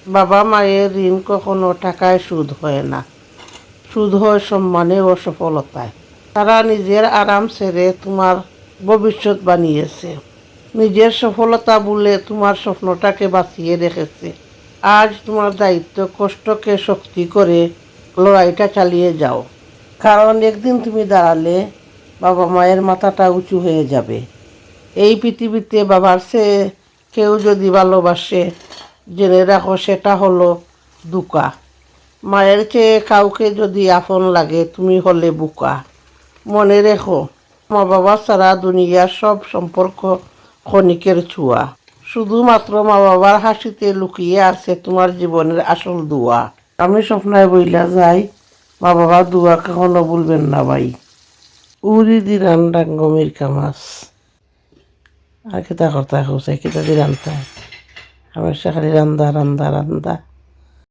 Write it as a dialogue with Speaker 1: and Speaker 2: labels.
Speaker 1: বাবা মায়ের ঋণ কখনো টাকায় শোধ হয় না, শোধ হয় সম্মানে ও সফলতায়। তারা নিজের আরাম ছেড়ে তোমার ভবিষ্যৎ বানিয়েছে, নিজের সফলতা বলে তোমার স্বপ্নটাকে বাঁচিয়ে রেখেছে। আজ তোমার দায়িত্ব কষ্টকে শক্তি করে লড়াইটা চালিয়ে যাও, কারণ একদিন তুমি দাঁড়ালে বাবা মায়ের মাথাটা উঁচু হয়ে যাবে। এই পৃথিবীতে বাবার চেয়ে কেউ যদি ভালোবাসে, জেনে রাখো সেটা হলো দুকা। মায়ের চেয়ে কাউকে যদি আপন লাগে, তুমি হলে বোকা। মনে রেখো, মা বাবা ছাড়া দুনিয়ার সব সম্পর্ক ক্ষণিকের ছোঁয়া। শুধুমাত্র মা বাবার হাসিতে লুকিয়ে আছে তোমার জীবনের আসল দোয়া। আমি স্বপ্নায় বইলা যাই, মা বাবার দোয়া কখনো ভুলবেন না ভাই। উড়ি দিরান ডাঙ্গমির কামাস। আর কিতা করতা হোসে কিতা দিরান্তা, আমি খালি রান্দা রান্দা রান্দা।